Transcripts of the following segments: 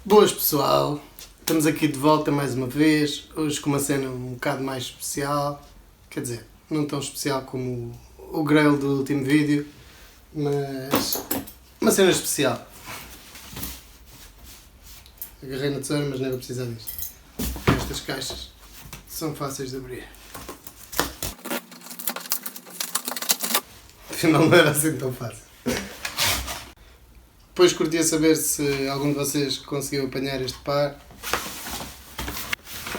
Boas pessoal, estamos aqui de volta mais uma vez, hoje com uma cena um bocado mais especial, quer dizer, não tão especial como o Grail do último vídeo, mas uma cena especial. Agarrei na tesoura, mas não vou precisar disto. Estas caixas são fáceis de abrir. Afinal não era assim tão fácil. Depois curtia saber se algum de vocês conseguiu apanhar este par.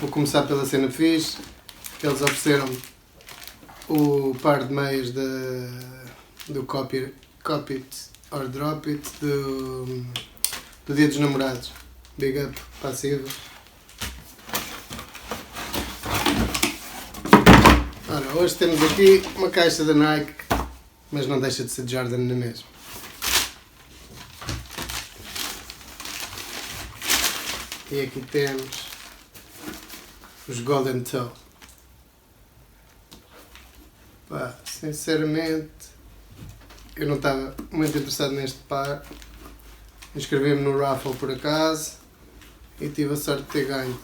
Vou começar pela cena fixe. Eles ofereceram-me o par de meias do Copy It or Drop It do Dia dos Namorados. Big up para a Silva. Ora, hoje temos aqui uma caixa da Nike, mas não deixa de ser de Jordan na mesma. E aqui temos os Golden Toe. Pá, sinceramente, eu não estava muito interessado neste par. Inscrevi-me no raffle por acaso e tive a sorte de ter ganho.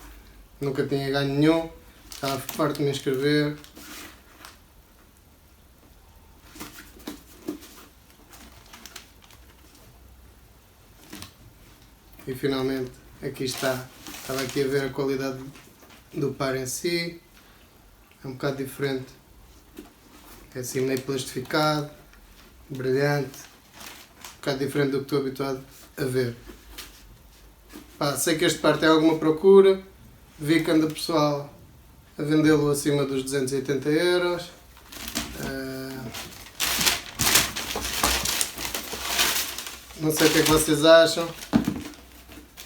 Nunca tinha ganho nenhum, estava farto de me inscrever. E finalmente aqui está. Estava aqui a ver a qualidade do par em si. É um bocado diferente. É assim meio plastificado, brilhante. Um bocado diferente do que estou habituado a ver. Pá, sei que este par tem alguma procura. Vi que anda pessoal a vendê-lo acima dos 280 euros. Não sei o que é que vocês acham.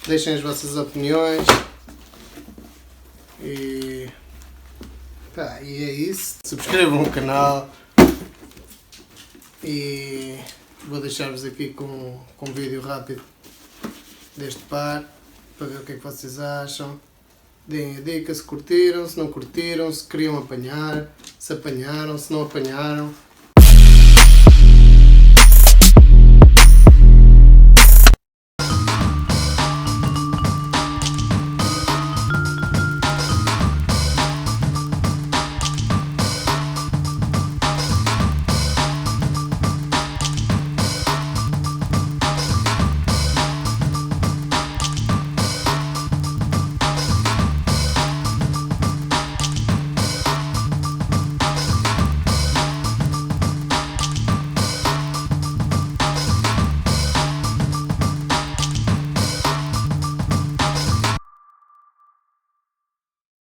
Deixem as vossas opiniões e é isso. Subscrevam o canal e vou deixar-vos aqui com um vídeo rápido deste par para ver o que é que vocês acham. Deem a dica se curtiram, se não curtiram, se queriam apanhar, se apanharam, se não apanharam.